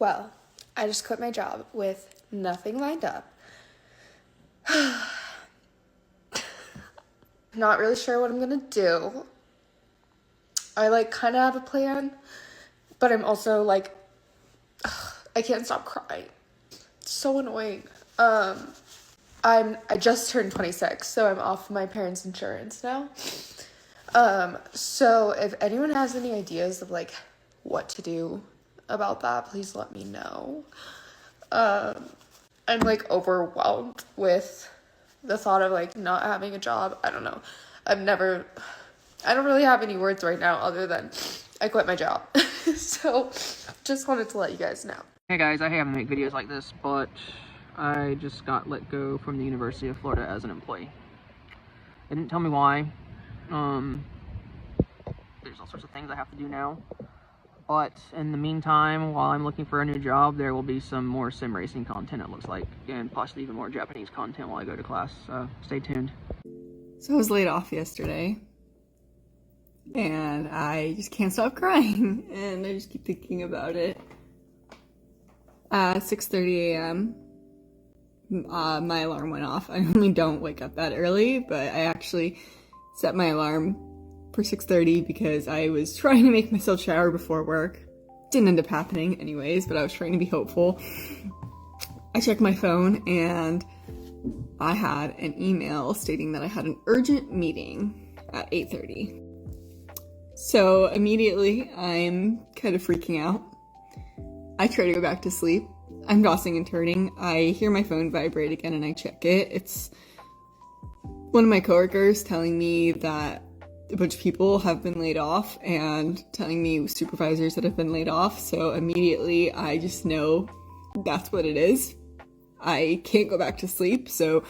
Well, I just quit my job with nothing lined up. Not really sure what I'm gonna do. I kind of have a plan, but I'm also I can't stop crying. It's so annoying. I just turned 26, so I'm off my parents' insurance now. So if anyone has any ideas of what to do about that, please let me know. I'm overwhelmed with the thought of not having a job. I don't know. I don't really have any words right now other than I quit my job. So just wanted to let you guys know. Hey guys, I haven't made videos like this, but I just got let go from the University of Florida as an employee. They didn't tell me why. There's all sorts of things I have to do now. But in the meantime, while I'm looking for a new job, there will be some more sim racing content, it looks like, and possibly even more Japanese content while I go to class. So stay tuned. So I was laid off yesterday, and I just can't stop crying, and I just keep thinking about it. At 6:30 a.m., my alarm went off. I normally don't wake up that early, but I actually set my alarm for 6:30 because I was trying to make myself shower before work. Didn't end up happening anyways, but I was trying to be hopeful. I checked my phone and I had an email stating that I had an urgent meeting at 8:30. So immediately I'm kind of freaking out. I try to go back to sleep. I'm tossing and turning. I hear my phone vibrate again and I check it. It's one of my coworkers telling me that a bunch of people have been laid off and telling me supervisors that have been laid off. So immediately I just know that's what it is. I can't go back to sleep. So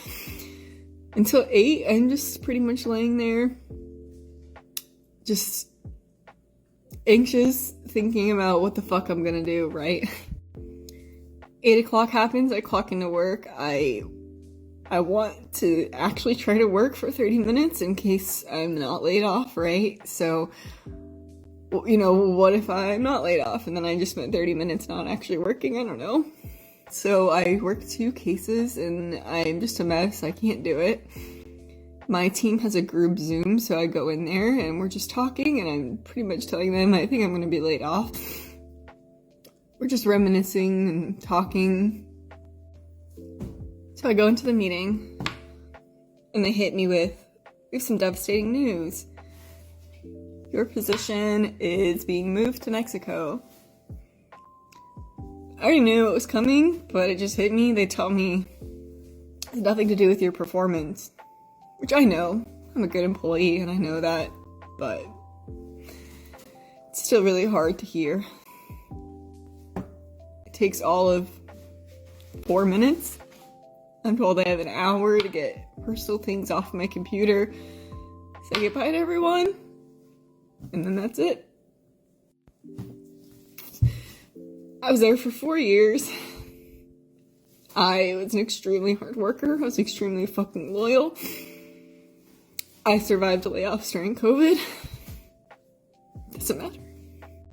until 8, I'm just pretty much laying there, just anxious, thinking about what the fuck I'm gonna do, right? 8 o'clock happens, I clock into work. I want to actually try to work for 30 minutes in case I'm not laid off, right? So, what if I'm not laid off and then I just spent 30 minutes not actually working? I don't know. So I worked 2 cases and I'm just a mess. I can't do it. My team has a group Zoom, so I go in there and we're just talking and I'm pretty much telling them I think I'm going to be laid off. We're just reminiscing and talking. So I go into the meeting and they hit me with, we have some devastating news. Your position is being moved to Mexico. I already knew it was coming, but it just hit me. They tell me it has nothing to do with your performance, which I know. I'm a good employee and I know that, but it's still really hard to hear. It takes all of 4 minutes. I'm told I have an hour to get personal things off my computer, say goodbye to everyone, and then that's it. I was there for 4 years. I was an extremely hard worker. I was extremely fucking loyal. I survived layoffs during COVID. Doesn't matter.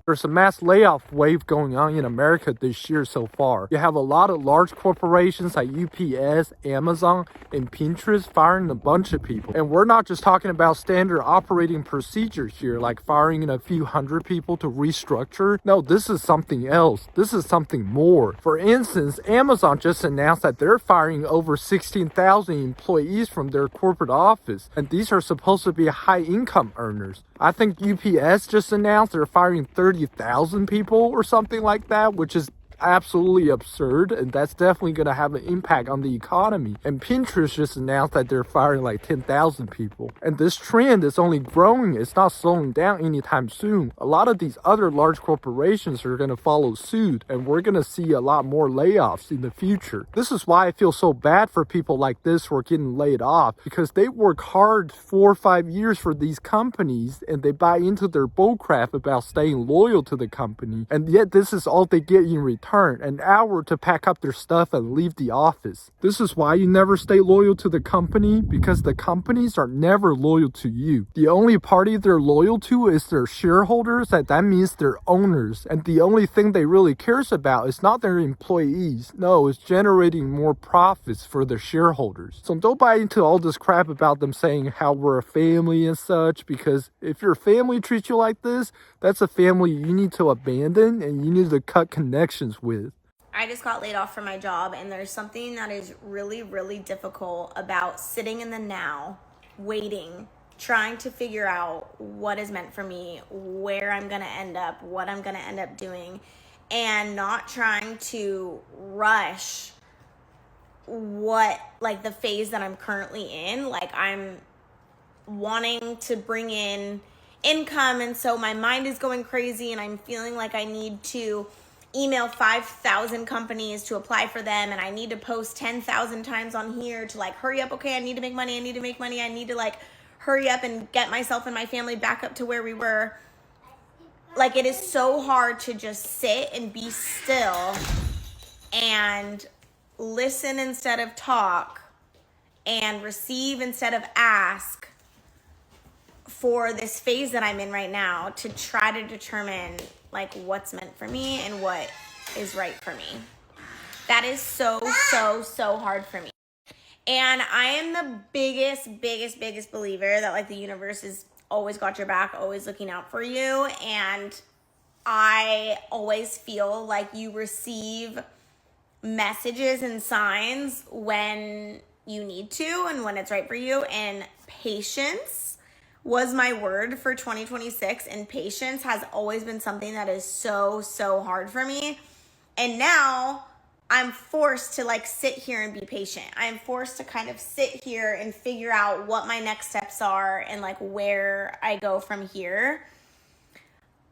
There's a mass layoff wave going on in America this year so far. You have a lot of large corporations like UPS, Amazon, and Pinterest firing a bunch of people. And we're not just talking about standard operating procedure here, like firing a few hundred people to restructure. No, this is something else. This is something more. For instance, Amazon just announced that they're firing over 16,000 employees from their corporate office. And these are supposed to be high income earners. I think UPS just announced they're firing 30,000 people or something like that, which is absolutely absurd, and that's definitely going to have an impact on the economy. And Pinterest just announced that they're firing 10,000 people. And this trend is only growing. It's not slowing down anytime soon. A lot of these other large corporations are going to follow suit, and we're going to see a lot more layoffs in the future. This is why I feel so bad for people like this who are getting laid off, because they work hard 4 or 5 years for these companies, and they buy into their bullcrap about staying loyal to the company, and yet this is all they get in return. return an hour to pack up their stuff and leave the office. This is why you never stay loyal to the company, because the companies are never loyal to you. The only party they're loyal to is their shareholders, and that means their owners. And the only thing they really cares about is not their employees. No, it's generating more profits for their shareholders. So don't buy into all this crap about them saying how we're a family and such, because if your family treats you like this, that's a family you need to abandon and you need to cut connections with. I just got laid off from my job, and there's something that is really, really difficult about sitting in the now, waiting, trying to figure out what is meant for me, where I'm going to end up, what I'm going to end up doing, and not trying to rush the phase that I'm currently in. Like, I'm wanting to bring in income, and so my mind is going crazy, and I'm feeling like I need to email 5,000 companies to apply for them, and I need to post 10,000 times on here to hurry up. Okay, I need to make money. I need to hurry up and get myself and my family back up to where we were. It is so hard to just sit and be still and listen instead of talk and receive instead of ask for this phase that I'm in right now, to try to determine what's meant for me and what is right for me. That is so hard for me. And I am the biggest believer that the universe is always got your back, always looking out for you. And I always feel like you receive messages and signs when you need to and when it's right for you. And patience was my word for 2026, and patience has always been something that is so hard for me. And now I'm forced to sit here and be patient. I'm forced to kind of sit here and figure out what my next steps are and where I go from here.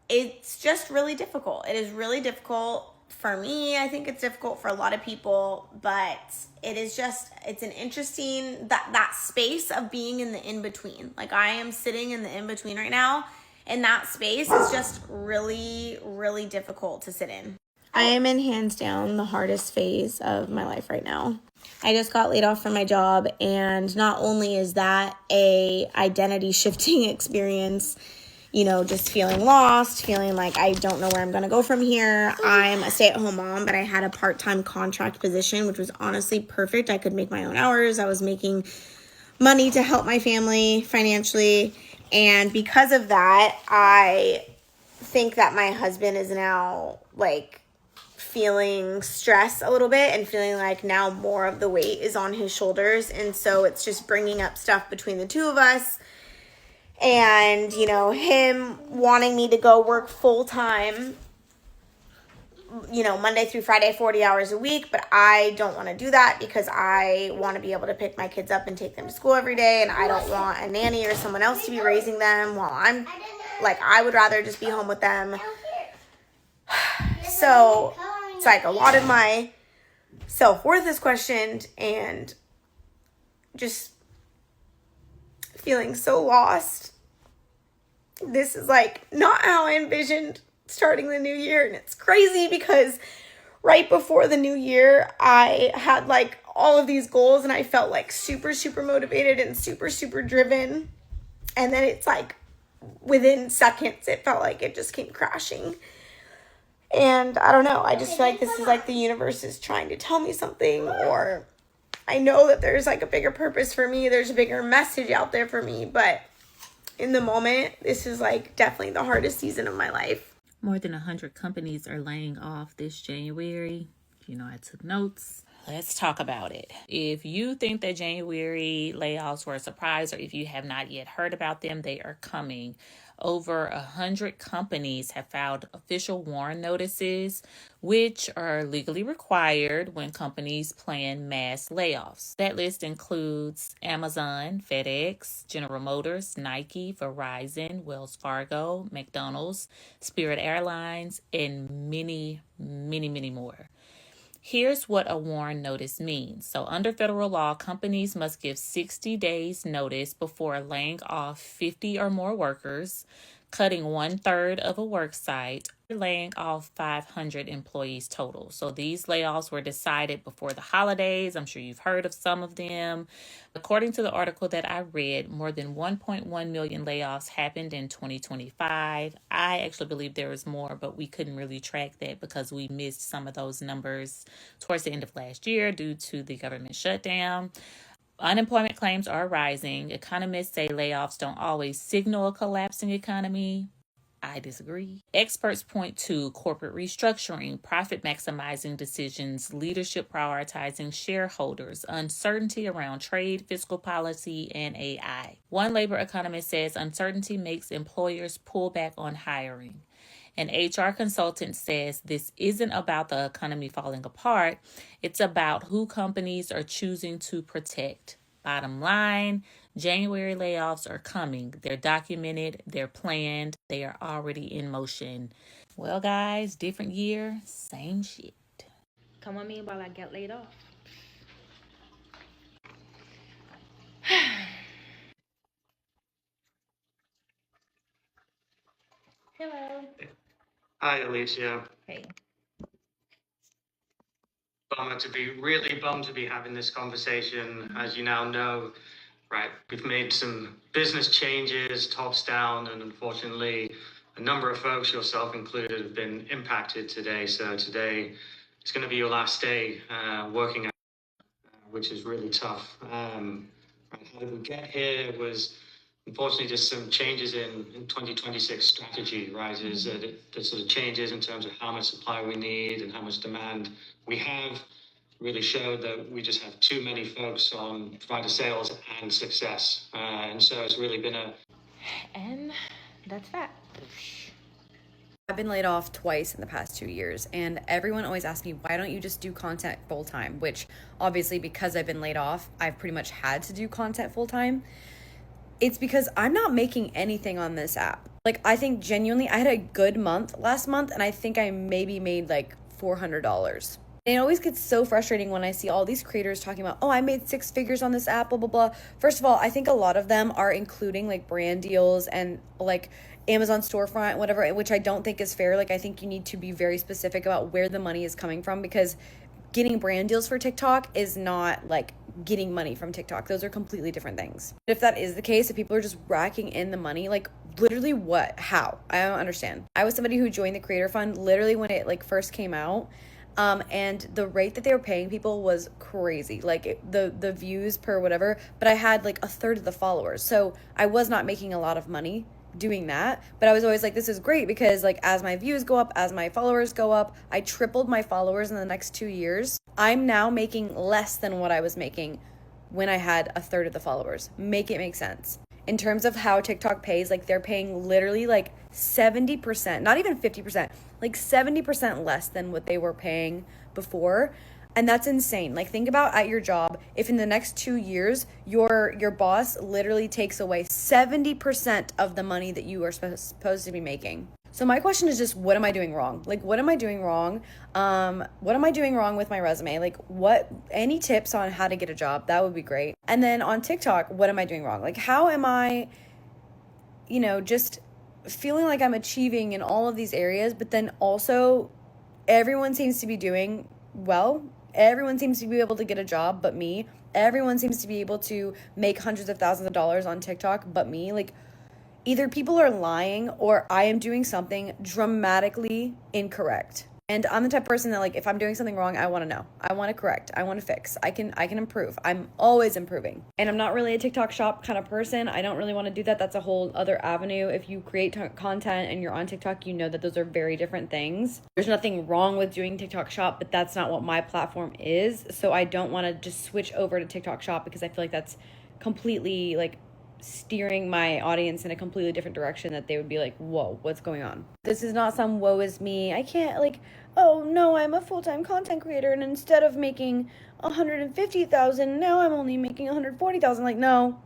It's just really difficult. It is really difficult for me. I think it's difficult for a lot of people, but it's an interesting, that space of being in the in-between. I am sitting in the in-between right now, and that space is just really difficult to sit in. I am in hands down the hardest phase of my life right now. I just got laid off from my job, and not only is that a identity shifting experience, just feeling lost, feeling like I don't know where I'm going to go from here. I'm a stay-at-home mom, but I had a part-time contract position, which was honestly perfect. I could make my own hours. I was making money to help my family financially. And because of that, I think that my husband is now feeling stress a little bit and feeling like now more of the weight is on his shoulders. And so it's just bringing up stuff between the two of us. And, him wanting me to go work full time, Monday through Friday, 40 hours a week. But I don't want to do that because I want to be able to pick my kids up and take them to school every day. And I don't want a nanny or someone else to be raising them while I'm I would rather just be home with them. So it's a lot of my self-worth is questioned, and just feeling so lost. This is not how I envisioned starting the new year. And it's crazy because right before the new year, I had all of these goals, and I felt super motivated and super driven. And then it's within seconds, it felt like it just came crashing. And I don't know, I just feel like this is the universe is trying to tell me something, or I know that there's a bigger purpose for me. There's a bigger message out there for me. But in the moment, this is definitely the hardest season of my life. More than 100 companies are laying off this January. I took notes. Let's talk about it. If you think that January layoffs were a surprise, or if you have not yet heard about them, they are coming. Over 100 companies have filed official warn notices, which are legally required when companies plan mass layoffs. That list includes Amazon, FedEx, General Motors, Nike, Verizon, Wells Fargo, McDonald's, Spirit Airlines, and many more. Here's what a warn notice means. So under federal law, companies must give 60 days notice before laying off 50 or more workers. cutting 1/3 of a work site, laying off 500 employees total. So these layoffs were decided before the holidays. I'm sure you've heard of some of them. According to the article that I read, more than 1.1 million layoffs happened in 2025. I actually believe there was more, but we couldn't really track that because we missed some of those numbers towards the end of last year due to the government shutdown. Unemployment claims are rising. Economists say layoffs don't always signal a collapsing economy. I disagree. Experts point to corporate restructuring, profit maximizing decisions, leadership prioritizing shareholders, uncertainty around trade, fiscal policy, and AI. One labor economist says uncertainty makes employers pull back on hiring. An HR consultant says this isn't about the economy falling apart, it's about who companies are choosing to protect. Bottom line, January layoffs are coming. They're documented, they're planned, they are already in motion. Well, guys, different year, same shit. Come with me while I get laid off. Hello. Hi, Alicia. Hey. Really bummed to be having this conversation. As you now know, right, we've made some business changes, tops down, and unfortunately, a number of folks, yourself included, have been impacted today. So today, it's going to be your last day working, which is really tough. How did we get here? It was unfortunately just some changes in 2026 strategy, right? Is that the sort of changes in terms of how much supply we need and how much demand we have really showed that we just have too many folks on provider sales and success. And so it's really been And that's that. I've been laid off twice in the past 2 years, and everyone always asks me, why don't you just do content full time? Which obviously, because I've been laid off, I've pretty much had to do content full time. It's because I'm not making anything on this app. Like, I think genuinely, I had a good month last month, and I think I maybe made like $400. And it always gets so frustrating when I see all these creators talking about, oh, I made 6 figures on this app, blah, blah, blah. First of all, I think a lot of them are including like brand deals and like Amazon storefront, whatever, which I don't think is fair. Like, I think you need to be very specific about where the money is coming from, because getting brand deals for TikTok is not like getting money from TikTok. Those are completely different things. If that is the case, if people are just racking in the money, like literally what? How? I don't understand. I was somebody who joined the Creator Fund literally when it like first came out. And the rate that they were paying people was crazy, like the views per whatever, but I had like 1/3 of the followers. So I was not making a lot of money doing that, but I was always like, this is great because like as my views go up, as my followers go up, I tripled my followers in the next 2 years. I'm now making less than what I was making when I had 1/3 of the followers. Make it make sense. In terms of how TikTok pays, like they're paying literally like 70%, not even 50%, like 70% less than what they were paying before. And that's insane. Like, think about at your job, if in the next 2 years, your boss literally takes away 70% of the money that you are supposed to be making. So my question is just, what am I doing wrong? Like, what am I doing wrong? What am I doing wrong with my resume? Like, any tips on how to get a job? That would be great. And then on TikTok, what am I doing wrong? Like, how am I, just feeling like I'm achieving in all of these areas, but then also everyone seems to be doing well. Everyone seems to be able to get a job, but me. Everyone seems to be able to make hundreds of thousands of dollars on TikTok, but me. Like, either people are lying or I am doing something dramatically incorrect. And I'm the type of person that, like, if I'm doing something wrong, I want to know. I want to correct. I want to fix. I can improve. I'm always improving. And I'm not really a TikTok shop kind of person. I don't really want to do that. That's a whole other avenue. If you create content and you're on TikTok, you know that those are very different things. There's nothing wrong with doing TikTok shop, but that's not what my platform is. So I don't want to just switch over to TikTok shop because I feel like that's completely, like, steering my audience in a completely different direction that they would be like, whoa, what's going on? This is not some woe is me. I can't, like, oh no, I'm a full-time content creator and instead of making 150,000, now I'm only making 140,000. Like, no,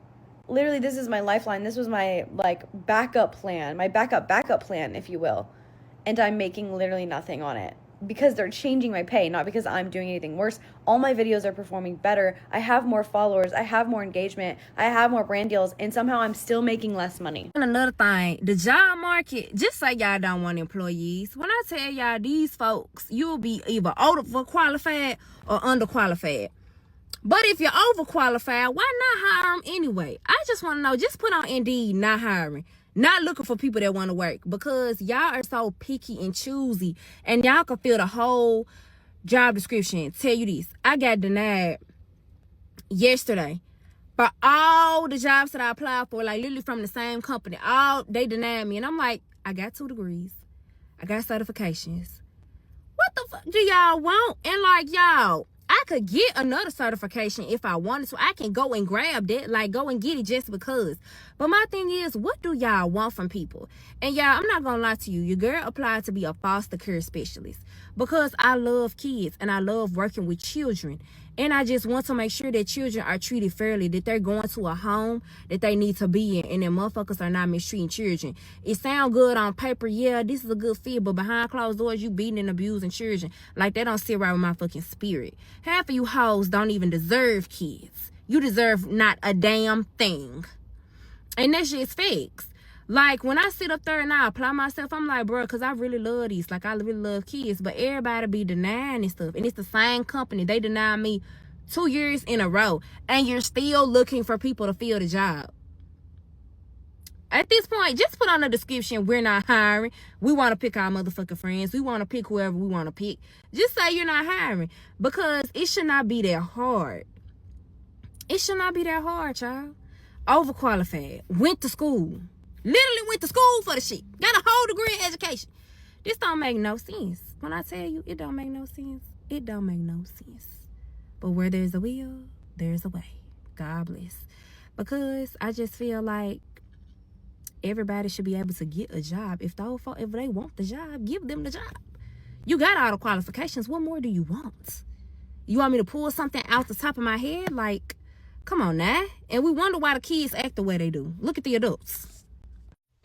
literally this is my lifeline. This was my like backup plan, my backup plan, if you will. And I'm making literally nothing on it. because they're changing my pay, not because I'm doing anything worse. All my videos are performing better. I have more followers. I have more engagement. I have more brand deals, and somehow I'm still making less money. And another thing, the job market, just say y'all don't want employees. When I tell y'all these folks, you'll be either overqualified or underqualified. But if you're overqualified, why not hire them anyway? I just want to know, just put on Indeed, not hiring. Not looking for people that want to work, because y'all are so picky and choosy, and y'all can fill the whole job description. Tell you this, I got denied yesterday for all the jobs that I applied for, like literally from the same company. All they denied me, and I'm like, I got 2 degrees, I got certifications. What the fuck do y'all want? And like, y'all, I could get another certification if I wanted to. I can go and grab that, like go and get it just because. But my thing is, what do y'all want from people? And y'all, I'm not gonna lie to you. Your girl applied to be a foster care specialist because I love kids and I love working with children. And I just want to make sure that children are treated fairly, that they're going to a home that they need to be in, and that motherfuckers are not mistreating children. It sounds good on paper, yeah, this is a good fit, but behind closed doors, you beating and abusing children. Like, they don't sit right with my fucking spirit. Half of you hoes don't even deserve kids. You deserve not a damn thing. And that shit's facts. Like, when I sit up there and I apply myself, I'm like, bro, because I really love these. Like, I really love kids. But everybody be denying and stuff. And it's the same company. They deny me 2 years in a row. And you're still looking for people to fill the job. At this point, just put on the description, we're not hiring. We want to pick our motherfucking friends. We want to pick whoever we want to pick. Just say you're not hiring. Because it should not be that hard. It should not be that hard, child. Overqualified. Went to school. Literally went to school for the shit. Got a whole degree in education. This don't make no sense. When I tell you, it don't make no sense. It don't make no sense. But where there's a will, there's a way. God bless. Because I just feel like everybody should be able to get a job. If they want the job, give them the job. You got all the qualifications. What more do you want? You want me to pull something out the top of my head? Like, come on now. And we wonder why the kids act the way they do. Look at the adults.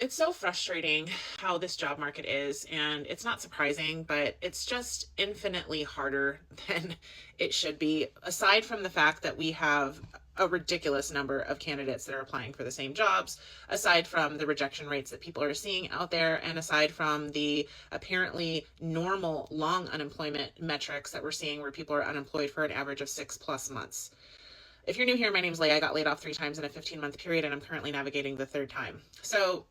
It's so frustrating how this job market is, and it's not surprising, but it's just infinitely harder than it should be, aside from the fact that we have a ridiculous number of candidates that are applying for the same jobs, aside from the rejection rates that people are seeing out there, and aside from the apparently normal long unemployment metrics that we're seeing where people are unemployed for an average of 6+ months. If you're new here, my name's Leigh. I got laid off 3 times in a 15-month period, and I'm currently navigating the 3rd time. So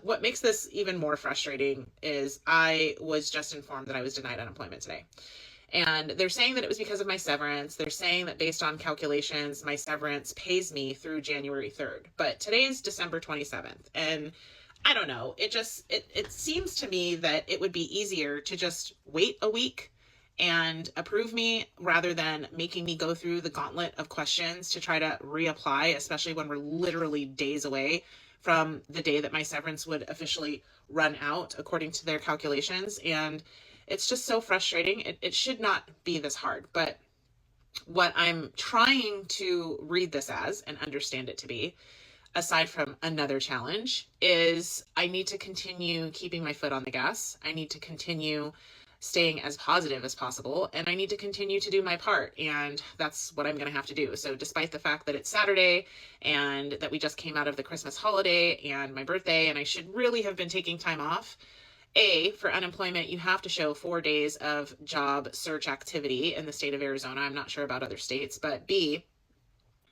what makes this even more frustrating is I was just informed that I was denied unemployment today. And they're saying that it was because of my severance. They're saying that based on calculations, my severance pays me through January 3rd. But today is December 27th. And I don't know. It seems to me that it would be easier to just wait a week and approve me rather than making me go through the gauntlet of questions to try to reapply, especially when we're literally days away from the day that my severance would officially run out according to their calculations. And it's just so frustrating. It should not be this hard. But what I'm trying to read this as and understand it to be, aside from another challenge, is I need to continue keeping my foot on the gas. I need to continue staying as positive as possible, and I need to continue to do my part, and that's what I'm going to have to do. So despite the fact that it's Saturday and that we just came out of the Christmas holiday and my birthday, and I should really have been taking time off, for unemployment, you have to show 4 days of job search activity in the state of Arizona. I'm not sure about other states, but B,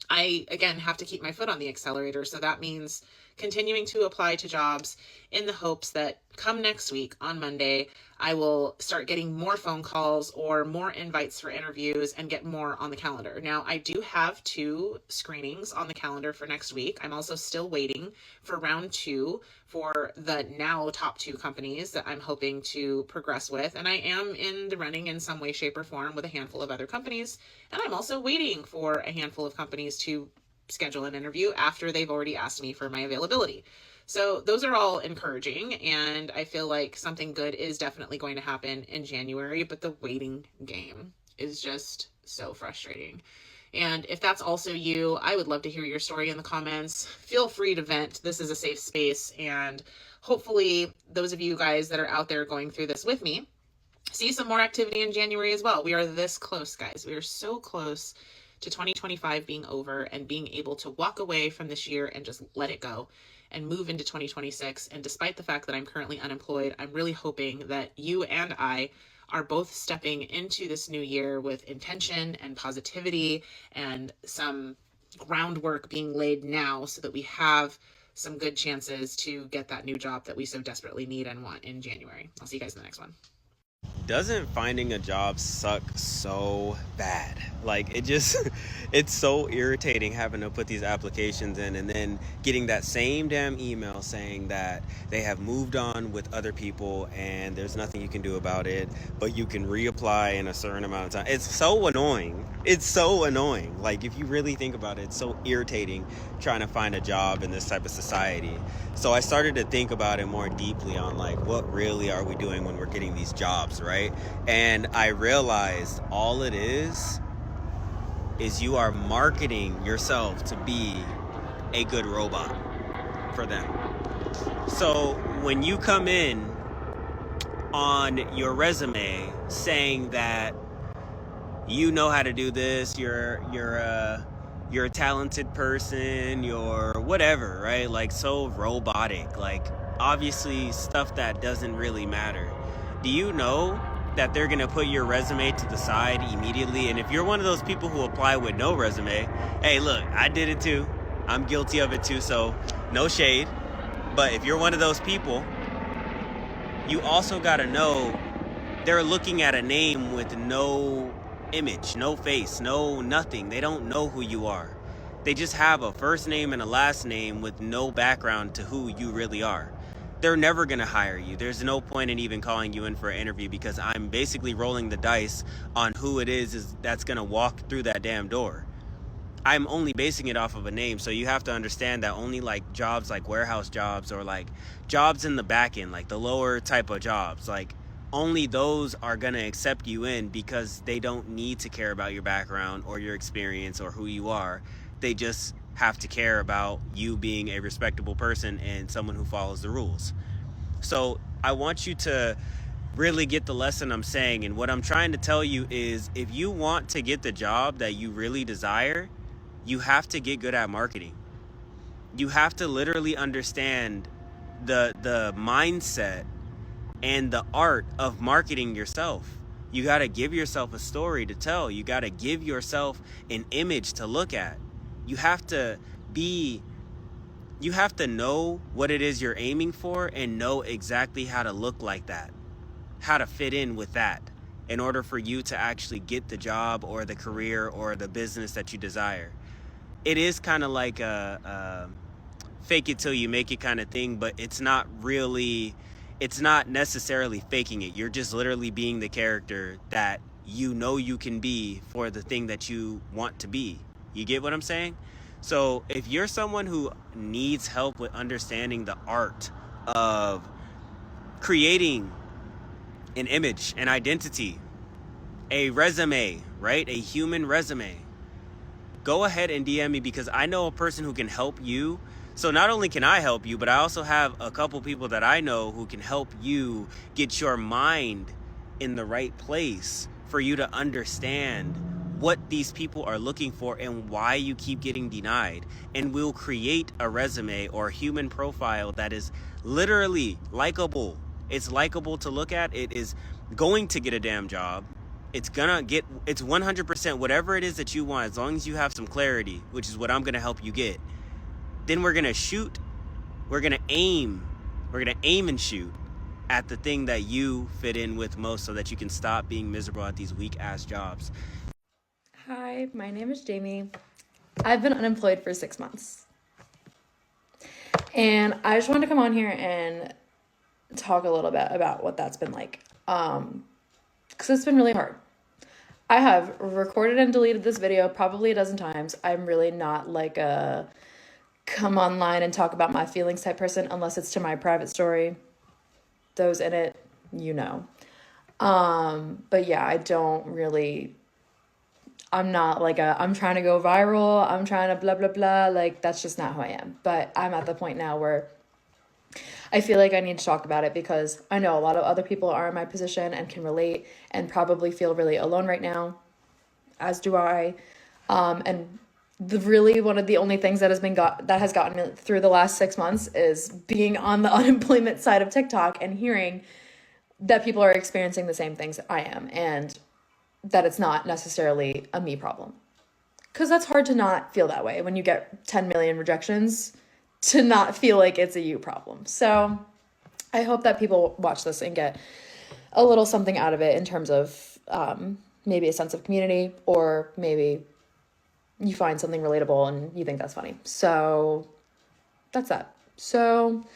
I, again, have to keep my foot on the accelerator. So that means continuing to apply to jobs in the hopes that come next week on Monday, I will start getting more phone calls or more invites for interviews and get more on the calendar. Now, I do have 2 screenings on the calendar for next week. I'm also still waiting for round 2 for the now top 2 companies that I'm hoping to progress with. And I am in the running in some way, shape, or form with a handful of other companies. And I'm also waiting for a handful of companies to schedule an interview after they've already asked me for my availability. So those are all encouraging, and I feel like something good is definitely going to happen in January, but the waiting game is just so frustrating. And if that's also you, I would love to hear your story in the comments. Feel free to vent. This is a safe space, and hopefully those of you guys that are out there going through this with me see some more activity in January as well. We are this close, guys. We are so close to 2025 being over and being able to walk away from this year and just let it go and move into 2026. And despite the fact that I'm currently unemployed, I'm really hoping that you and I are both stepping into this new year with intention and positivity and some groundwork being laid now so that we have some good chances to get that new job that we so desperately need and want in January. I'll see you guys in the next one. Doesn't finding a job suck so bad? Like, it just, it's so irritating having to put these applications in and then getting that same damn email saying that they have moved on with other people and there's nothing you can do about it, but you can reapply in a certain amount of time. It's so annoying. It's so annoying. Like, if you really think about it, it's so irritating trying to find a job in this type of society. So I started to think about it more deeply on, like, what really are we doing when we're getting these jobs, right? And I realized all it is you are marketing yourself to be a good robot for them. So when you come in on your resume saying that you know how to do this, you're a talented person, you're whatever, right? Like, so robotic, like obviously stuff that doesn't really matter. Do you know that they're gonna put your resume to the side immediately? And if you're one of those people who apply with no resume, hey, look, I did it too. I'm guilty of it too, so no shade. But if you're one of those people, you also gotta know they're looking at a name with no image, no face, no nothing. They don't know who you are. They just have a first name and a last name with no background to who you really are. They're never gonna hire you. There's no point in even calling you in for an interview because I'm basically rolling the dice on who it is that's gonna walk through that damn door. I'm only basing it off of a name, so you have to understand that only like jobs like warehouse jobs or like jobs in the back end, like the lower type of jobs, like only those are gonna accept you in because they don't need to care about your background or your experience or who you are. They just have to care about you being a respectable person and someone who follows the rules. So I want you to really get the lesson I'm saying, and what I'm trying to tell you is if you want to get the job that you really desire, you have to get good at marketing. You have to literally understand the mindset and the art of marketing yourself. You got to give yourself a story to tell. You got to give yourself an image to look at. You have to know what it is you're aiming for and know exactly how to look like that, how to fit in with that in order for you to actually get the job or the career or the business that you desire. It is kind of like a fake it till you make it kind of thing, but it's not necessarily faking it. You're just literally being the character that you know you can be for the thing that you want to be. You get what I'm saying? So if you're someone who needs help with understanding the art of creating an image, an identity, a resume, right? A human resume, go ahead and DM me because I know a person who can help you. So not only can I help you, but I also have a couple people that I know who can help you get your mind in the right place for you to understand what these people are looking for and why you keep getting denied. And we'll create a resume or a human profile that is literally likable. It's likable to look at. It is going to get a damn job. It's 100% whatever it is that you want, as long as you have some clarity, which is what I'm going to help you get. Then we're going to aim and shoot at the thing that you fit in with most so that you can stop being miserable at these weak ass jobs. Hi, my name is Jamie. I've been unemployed for 6 months. And I just wanted to come on here and talk a little bit about what that's been like. Because it's been really hard. I have recorded and deleted this video probably a dozen times. I'm really not like a come online and talk about my feelings type person unless it's to my private story. Those in it, you know. But yeah, I'm not like I'm trying to go viral. I'm trying to blah, blah, blah. Like, that's just not who I am. But I'm at the point now where I feel like I need to talk about it because I know a lot of other people are in my position and can relate and probably feel really alone right now, as do I. And really one of the only things that has gotten me through the last 6 months is being on the unemployment side of TikTok and hearing that people are experiencing the same things I am, and that it's not necessarily a me problem. Because that's hard to not feel that way when you get 10 million rejections, to not feel like it's a you problem. So I hope that people watch this and get a little something out of it in terms of maybe a sense of community, or maybe you find something relatable and you think that's funny. So that's that. So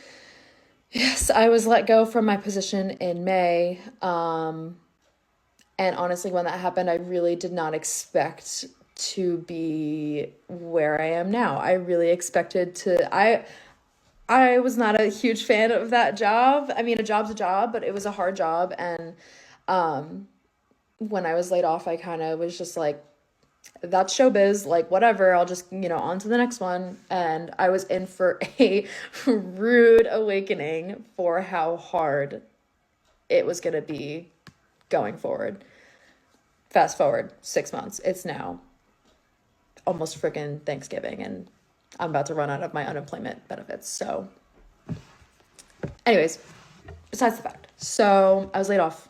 yes, I was let go from my position in May. And honestly, when that happened, I really did not expect to be where I am now. I really expected to, I was not a huge fan of that job. I mean, a job's a job, but it was a hard job. And when I was laid off, I kind of was just like, that's showbiz, like whatever, I'll just, on to the next one. And I was in for a rude awakening for how hard it was going to be going forward. Fast forward 6 months, it's now almost freaking Thanksgiving, and I'm about to run out of my unemployment benefits. So anyways, besides the fact, so I was laid off.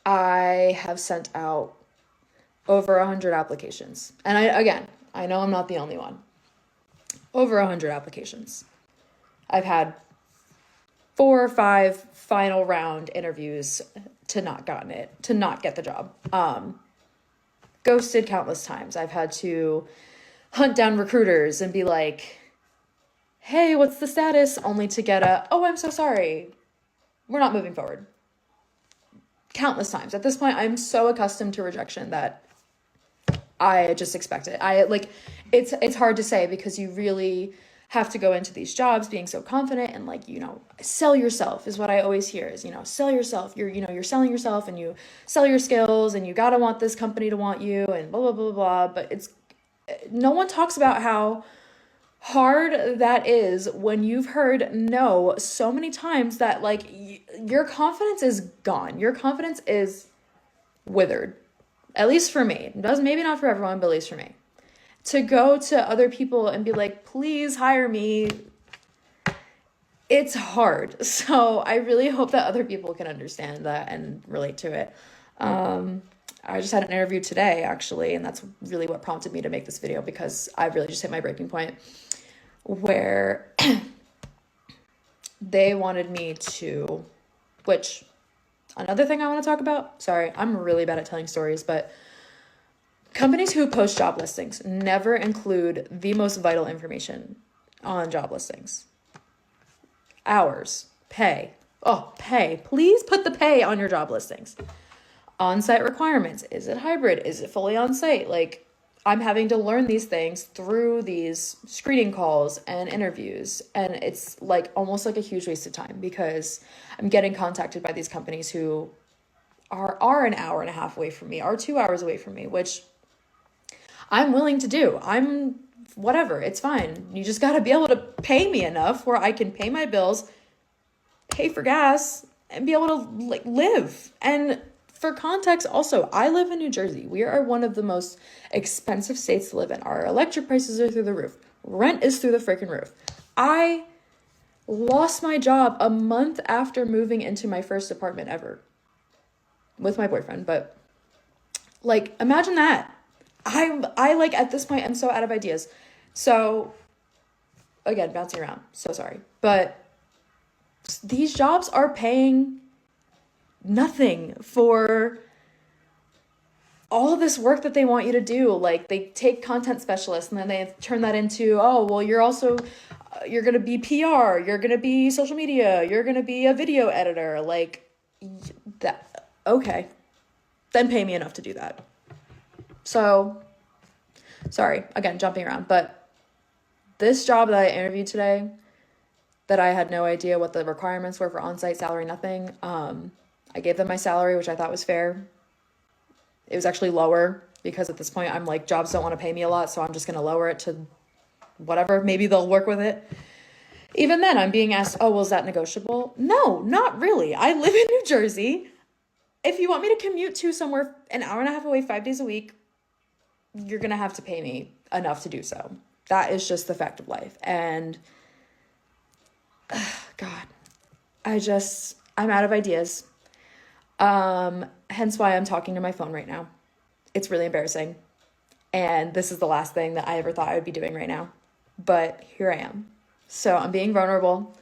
I have sent out over 100 applications. And I know I'm not the only one. Over 100 applications. I've had 4 or 5 final round interviews to not get the job. Ghosted countless times. I've had to hunt down recruiters and be like, hey, what's the status? Only to get oh, I'm so sorry, we're not moving forward. Countless times. At this point, I'm so accustomed to rejection that I just expect it. It's hard to say, because you really have to go into these jobs being so confident and sell yourself is what I always hear is, sell yourself. You're selling yourself, and you sell your skills, and you got to want this company to want you, and blah, blah, blah, blah. But no one talks about how hard that is when you've heard no so many times that your confidence is gone. Your confidence is withered. At least for me. Maybe not for everyone, but at least for me. To go to other people and be like, please hire me, it's hard. So I really hope that other people can understand that and relate to it. I just had an interview today, actually, and that's really what prompted me to make this video, because I really just hit my breaking point where they wanted me to, which, another thing I want to talk about, sorry, I'm really bad at telling stories, but companies who post job listings never include the most vital information on job listings. Hours, pay. Oh, pay. Please put the pay on your job listings. On-site requirements. Is it hybrid? Is it fully on-site? I'm having to learn these things through these screening calls and interviews. And it's almost like a huge waste of time, because I'm getting contacted by these companies who are an hour and a half away from me, are 2 hours away from me, which I'm willing to do. Whatever, it's fine. You just got to be able to pay me enough where I can pay my bills, pay for gas, and be able to live. And for context, also, I live in New Jersey. We are one of the most expensive states to live in. Our electric prices are through the roof. Rent is through the freaking roof. I lost my job a month after moving into my first apartment ever with my boyfriend. But imagine that. I at this point, I'm so out of ideas. So again, bouncing around. So sorry. But these jobs are paying nothing for all this work that they want you to do. They take content specialists and then they turn that into, oh, well, you're going to be PR, you're going to be social media, you're going to be a video editor. That. Okay. Then pay me enough to do that. So, sorry, again, jumping around, but this job that I interviewed today, that I had no idea what the requirements were for on-site salary, nothing. I gave them my salary, which I thought was fair. It was actually lower, because at this point I'm jobs don't want to pay me a lot, so I'm just going to lower it to whatever. Maybe they'll work with it. Even then, I'm being asked, oh, well, is that negotiable? No, not really. I live in New Jersey. If you want me to commute to somewhere an hour and a half away 5 days a week, you're going to have to pay me enough to do so. That is just the fact of life. And God, I'm out of ideas. Hence why I'm talking to my phone right now. It's really embarrassing. And this is the last thing that I ever thought I would be doing right now. But here I am. So I'm being vulnerable.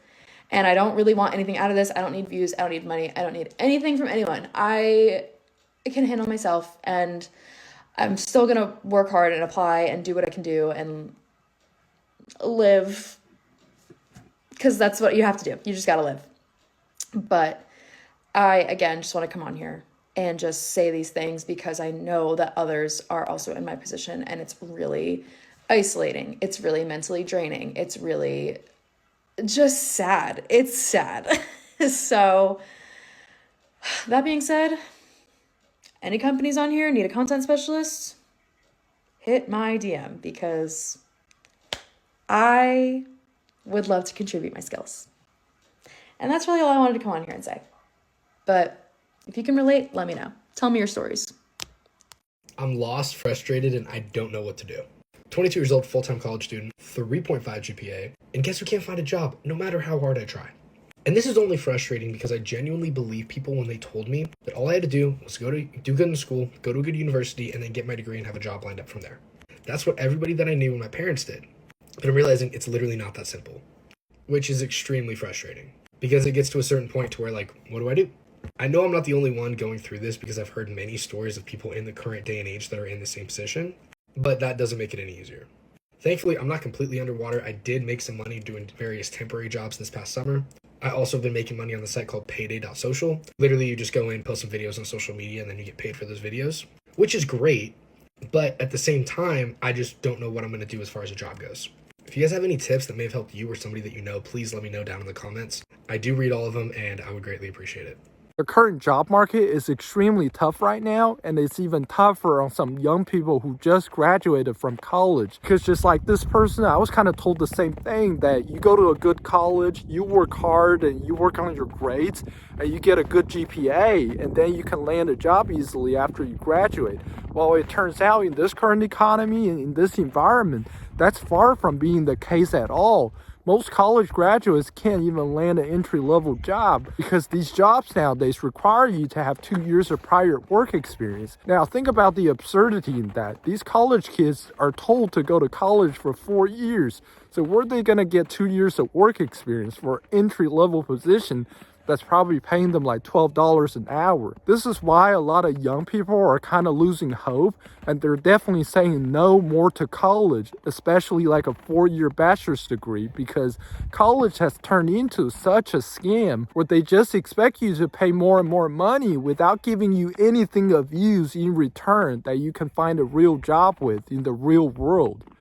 And I don't really want anything out of this. I don't need views. I don't need money. I don't need anything from anyone. I can handle myself. And I'm still going to work hard and apply and do what I can do and live. Because that's what you have to do. You just got to live. But I, again, just want to come on here and just say these things because I know that others are also in my position, and it's really isolating. It's really mentally draining. It's really just sad. It's sad. So that being said, any companies on here need a content specialist, hit my DM because I would love to contribute my skills. And that's really all I wanted to come on here and say. But if you can relate, let me know. Tell me your stories. I'm lost, frustrated, and I don't know what to do. 22 years old, full-time college student, 3.5 GPA, and guess who can't find a job, no matter how hard I try. And this is only frustrating because I genuinely believe people when they told me that all I had to do was do good in school, go to a good university, and then get my degree and have a job lined up from there. That's what everybody that I knew and my parents did. But I'm realizing it's literally not that simple, which is extremely frustrating because it gets to a certain point to where, like, what do I do? I know I'm not the only one going through this because I've heard many stories of people in the current day and age that are in the same position, but that doesn't make it any easier. Thankfully, I'm not completely underwater. I did make some money doing various temporary jobs this past summer. I also have been making money on the site called payday.social. Literally, you just go in, post some videos on social media, and then you get paid for those videos, which is great. But at the same time, I just don't know what I'm going to do as far as a job goes. If you guys have any tips that may have helped you or somebody that you know, please let me know down in the comments. I do read all of them, and I would greatly appreciate it. The current job market is extremely tough right now, and it's even tougher on some young people who just graduated from college. Because just like this person, I was kind of told the same thing, that you go to a good college, you work hard, and you work on your grades, and you get a good GPA, and then you can land a job easily after you graduate. Well, it turns out in this current economy and in this environment, that's far from being the case at all. Most college graduates can't even land an entry-level job because these jobs nowadays require you to have 2 years of prior work experience. Now, think about the absurdity in that. These college kids are told to go to college for 4 years. So where are they going to get 2 years of work experience for an entry-level position that's probably paying them like $12 an hour? This is why a lot of young people are kind of losing hope, and they're definitely saying no more to college, especially like a 4-year bachelor's degree, because college has turned into such a scam where they just expect you to pay more and more money without giving you anything of use in return that you can find a real job with in the real world.